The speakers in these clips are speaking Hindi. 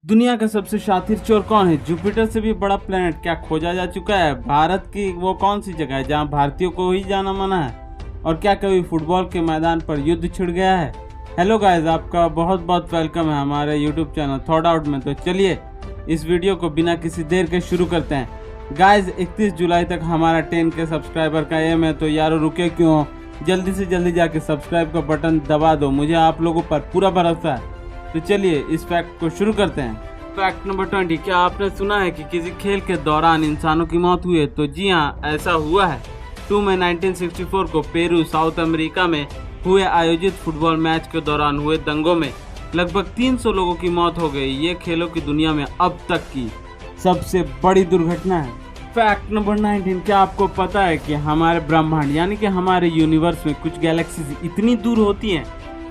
दुनिया का सबसे शातिर चोर कौन है? जुपिटर से भी बड़ा प्लेनेट क्या खोजा जा चुका है? भारत की वो कौन सी जगह है जहां भारतीयों को ही जाना मना है? और क्या कभी फुटबॉल के मैदान पर युद्ध छिड़ गया है? हेलो गाइस, आपका बहुत बहुत वेलकम है हमारे यूट्यूब चैनल थॉट आउट में। तो चलिए इस वीडियो को बिना किसी देर के शुरू करते हैं। गाइस 31 जुलाई तक हमारा 10 के सब्सक्राइबर का एम है, तो यारो रुके क्यों, जल्दी से जल्दी जाके सब्सक्राइब का बटन दबा दो। मुझे आप लोगों पर पूरा भरोसा है। तो चलिए इस फैक्ट को शुरू करते हैं। फैक्ट नंबर 20, क्या आपने सुना है कि किसी खेल के दौरान इंसानों की मौत हुई है? तो जी हाँ, ऐसा हुआ है। 2 मई 1964 को पेरू साउथ अमेरिका में हुए आयोजित फुटबॉल मैच के दौरान हुए दंगों में लगभग 300 लोगों की मौत हो गई। ये खेलों की दुनिया में अब तक की सबसे बड़ी दुर्घटना है। फैक्ट नंबर 19, क्या आपको पता है कि हमारे ब्रह्मांड यानी कि हमारे यूनिवर्स में कुछ गैलेक्सीज इतनी दूर होती हैं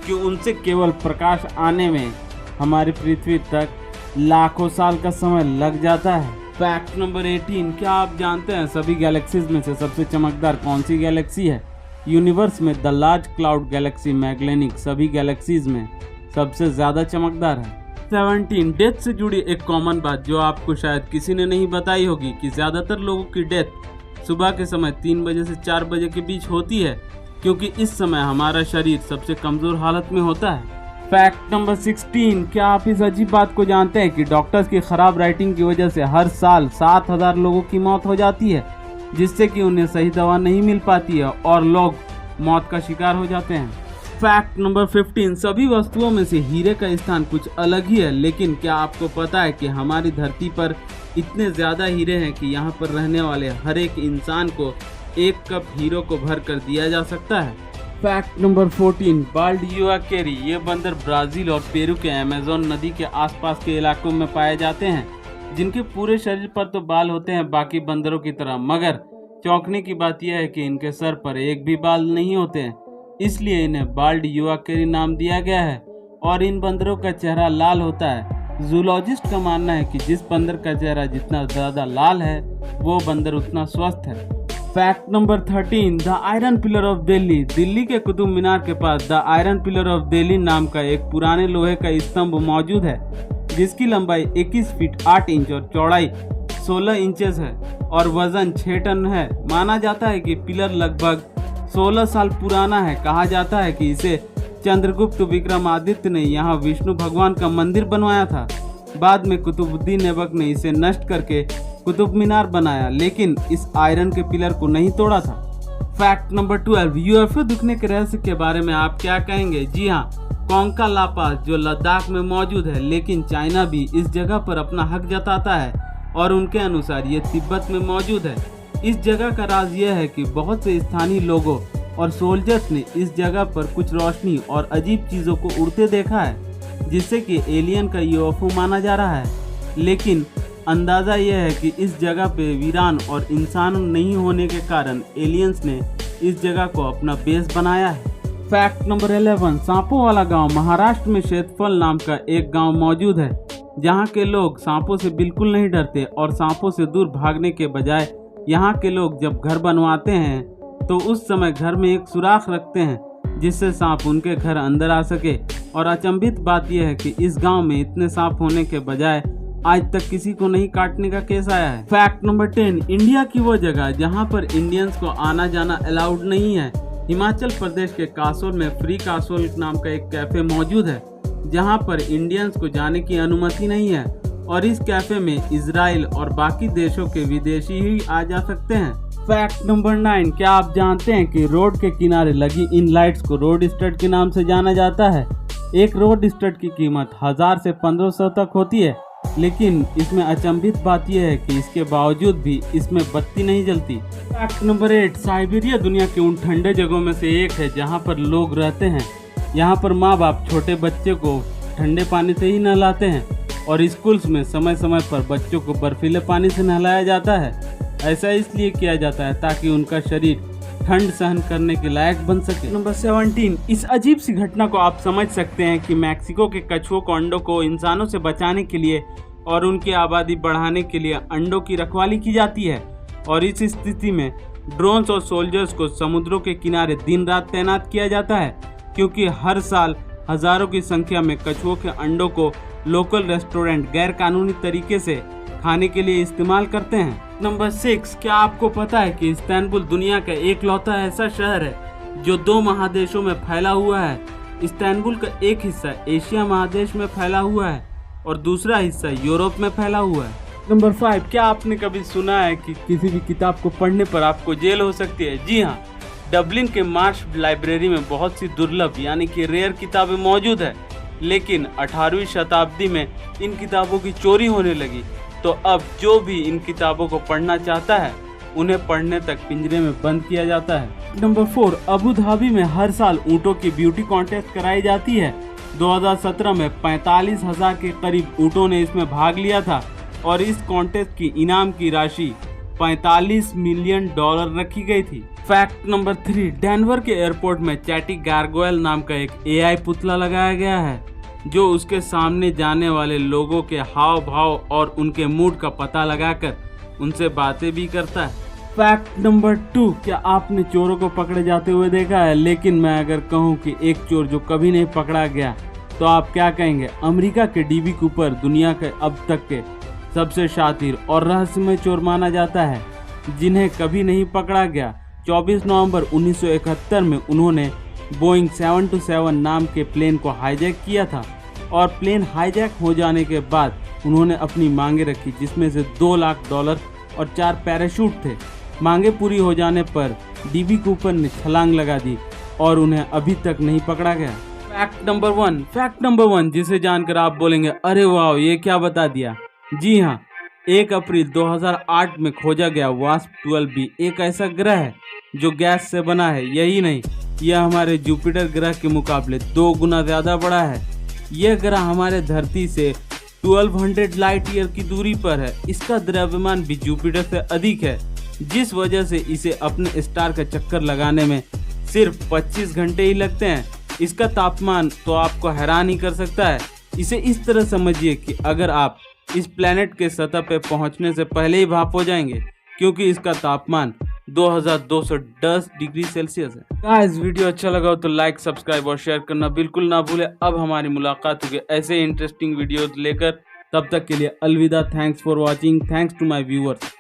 कि उनसे केवल प्रकाश आने में हमारी पृथ्वी तक लाखों साल का समय लग जाता है। फैक्ट नंबर 18, क्या आप जानते हैं सभी गैलेक्सीज में से सबसे चमकदार कौन सी गैलेक्सी है? यूनिवर्स में द लार्ज क्लाउड गैलेक्सी मैग्लेनिक सभी गैलेक्सीज में सबसे ज्यादा चमकदार है। 17, डेथ से जुड़ी एक कॉमन बात जो आपको शायद किसी ने नहीं बताई होगी कि ज्यादातर लोगों की डेथ सुबह के समय 3 बजे से 4 बजे के बीच होती है, क्योंकि इस समय हमारा शरीर सबसे कमजोर हालत में होता है। फैक्ट नंबर 16, क्या आप इस अजीब बात को जानते हैं कि डॉक्टर्स की खराब राइटिंग की वजह से हर साल 7000 लोगों की मौत हो जाती है, जिससे कि उन्हें सही दवा नहीं मिल पाती है और लोग मौत का शिकार हो जाते हैं। फैक्ट नंबर 15, सभी वस्तुओं में से हीरे का स्थान कुछ अलग ही है, लेकिन क्या आपको पता है कि हमारी धरती पर इतने ज्यादा हीरे हैं कि यहाँ पर रहने वाले हर एक इंसान को 1 कप हीरो को भर कर दिया जा सकता है। फैक्ट नंबर 14, बाल्ड यूआकेरी ये बंदर ब्राजील और पेरू के अमेज़न नदी के आसपास के इलाकों में पाए जाते हैं, जिनके पूरे शरीर पर तो बाल होते हैं बाकी बंदरों की तरह, मगर चौंकने की बात यह है कि इनके सर पर एक भी बाल नहीं होते हैं, इसलिए इन्हें बाल्ड यूआकेरी नाम दिया गया है। और इन बंदरों का चेहरा लाल होता है। जूलॉजिस्ट का मानना है कि जिस बंदर का चेहरा जितना ज्यादा लाल है वो बंदर उतना स्वस्थ है। Fact number 13, the iron pillar of Delhi Delhi के कुतुब मीनार के पास the iron pillar of Delhi नाम का एक पुराने लोहे का स्तंभ मौजूद है, जिसकी लंबाई 21 फीट 8 इंच और चौड़ाई 16 इंचेस है और वजन 6 टन है। माना जाता है कि पिलर लगभग 16 साल पुराना है। कहा जाता है कि इसे चंद्रगुप्त विक्रमादित्य ने यहाँ विष्णु भगवान का मंदिर बनवाया था। बाद में कुतुबुद्दीन ऐबक ने इसे नष्ट करके कुतुब मीनार बनाया, लेकिन इस आयरन के पिलर को नहीं तोड़ा था। फैक्ट नंबर 12, यूएफओ दिखने के रहस्य के बारे में आप क्या कहेंगे? जी हाँ, कोंका ला पास जो लद्दाख में मौजूद है, लेकिन चाइना भी इस जगह पर अपना हक जताता है और उनके अनुसार ये तिब्बत में मौजूद है। इस जगह का राज यह है कि बहुत से स्थानीय लोगों और सोल्जर्स ने इस जगह पर कुछ रोशनी और अजीब चीजों को उड़ते देखा है, जिससे कि एलियन का यूएफओ माना जा रहा है। लेकिन अंदाजा यह है कि इस जगह पे वीरान और इंसान नहीं होने के कारण एलियंस ने इस जगह को अपना बेस बनाया है। फैक्ट नंबर 11, सांपों वाला गांव महाराष्ट्र में शेतफल नाम का एक गांव मौजूद है, जहां के लोग सांपों से बिल्कुल नहीं डरते और सांपों से दूर भागने के बजाय यहाँ के लोग जब घर बनवाते हैं तो उस समय घर में एक सुराख रखते हैं, जिससे सांप उनके घर अंदर आ सके। और अचंभित बात यह है कि इस गांव में इतने सांप होने के बजाय आज तक किसी को नहीं काटने का केस आया है। फैक्ट नंबर 10, इंडिया की वो जगह जहां पर इंडियंस को आना जाना अलाउड नहीं है। हिमाचल प्रदेश के कासोल में फ्री कासोल नाम का एक कैफे मौजूद है, जहां पर इंडियंस को जाने की अनुमति नहीं है और इस कैफे में इजराइल और बाकी देशों के विदेशी ही आ जा सकते हैं। फैक्ट नंबर 9, क्या आप जानते हैं कि रोड के किनारे लगी इन लाइट्स को रोड स्टड के नाम से जाना जाता है? एक रोड स्टड की कीमत 1000 से 1500 तक होती है, लेकिन इसमें अचंभित बात यह है कि इसके बावजूद भी इसमें बत्ती नहीं जलती। फैक्ट नंबर 8, साइबेरिया दुनिया के उन ठंडे जगहों में से एक है जहां पर लोग रहते हैं। यहाँ पर माँ बाप छोटे बच्चे को ठंडे पानी से ही नहलाते हैं और स्कूल्स में समय समय पर बच्चों को बर्फीले पानी से नहलाया जाता है। ऐसा इसलिए किया जाता है ताकि उनका शरीर ठंड सहन करने के लायक बन सके। नंबर 17, इस अजीब सी घटना को आप समझ सकते हैं कि मैक्सिको के कछुओं को अंडों को इंसानों से बचाने के लिए और उनकी आबादी बढ़ाने के लिए अंडों की रखवाली की जाती है, और इस स्थिति में ड्रोन्स और सोल्जर्स को समुद्रों के किनारे दिन रात तैनात किया जाता है, क्योंकि हर साल हजारों की संख्या में कछुओं के अंडों को लोकल रेस्टोरेंट गैर कानूनी तरीके से खाने के लिए इस्तेमाल करते हैं। नंबर 6, क्या आपको पता है कि इस्तांबुल दुनिया का एकलौता ऐसा शहर है जो 2 महादेशों में फैला हुआ है। इस्तांबुल का एक हिस्सा एशिया महादेश में फैला हुआ है और दूसरा हिस्सा यूरोप में फैला हुआ है। नंबर 5, क्या आपने कभी सुना है कि किसी भी किताब को पढ़ने पर आपको जेल हो सकती है? जी हाँ, डबलिन के मार्श लाइब्रेरी में बहुत सी दुर्लभ यानी कि रेयर किताबें मौजूद है, लेकिन 18वीं शताब्दी में इन किताबों की चोरी होने लगी। तो अब जो भी इन किताबों को पढ़ना चाहता है उन्हें पढ़ने तक पिंजरे में बंद किया जाता है। नंबर 4, अबू धाबी में हर साल ऊँटों की ब्यूटी कॉन्टेस्ट कराई जाती है। 2017 में 45,000 के करीब ऊँटों ने इसमें भाग लिया था और इस कॉन्टेस्ट की इनाम की राशि $45 मिलियन रखी गई थी। फैक्ट नंबर 3, डेनवर के एयरपोर्ट में चैटी गार्गोयल नाम का एक AI पुतला लगाया गया है जो उसके सामने जाने वाले लोगों के हाव भाव और उनके मूड का पता लगाकर उनसे बातें भी करता है। फैक्ट नंबर 2, क्या आपने चोरों को पकड़े जाते हुए देखा है? लेकिन मैं अगर कहूँ कि एक चोर जो कभी नहीं पकड़ा गया तो आप क्या कहेंगे? अमेरिका के DB कूपर दुनिया के अब तक के सबसे शातिर और रहस्यमय चोर माना जाता है जिन्हें कभी नहीं पकड़ा गया। 24 नवंबर 1971 में उन्होंने बोइंग 727 नाम के प्लेन को हाईजैक किया था और प्लेन हाईजैक हो जाने के बाद उन्होंने अपनी मांगे रखी जिसमें से $2 लाख और 4 पैराशूट थे। मांगे पूरी हो जाने पर DB कूपर ने छलांग लगा दी और उन्हें अभी तक नहीं पकड़ा गया। फैक्ट नंबर 1 जिसे जानकर आप बोलेंगे अरे वाह ये क्या बता दिया। जी हाँ, 1 अप्रैल 2008 में खोजा गया वास्प 12b एक ऐसा ग्रह है जो गैस से बना है। यही नहीं, यह हमारे जुपिटर ग्रह के मुकाबले 2 गुना ज्यादा बड़ा है। यह ग्रह हमारे धरती से 1200 लाइट ईयर की दूरी पर है। इसका द्रव्यमान भी जुपिटर से अधिक है, जिस वजह से इसे अपने स्टार का चक्कर लगाने में सिर्फ 25 घंटे ही लगते हैं। इसका तापमान तो आपको हैरान ही कर सकता है। इसे इस तरह समझिए कि अगर आप इस प्लेनेट के सतह पे पहुंचने से पहले ही भाप हो जाएंगे, क्योंकि इसका तापमान 2210 डिग्री सेल्सियस है। गाइस, वीडियो अच्छा लगा हो तो लाइक, सब्सक्राइब और शेयर करना बिल्कुल ना भूले। अब हमारी मुलाकात होगी ऐसे इंटरेस्टिंग वीडियोस लेकर। तब तक के लिए अलविदा। Thanks for watching. Thanks to my viewers.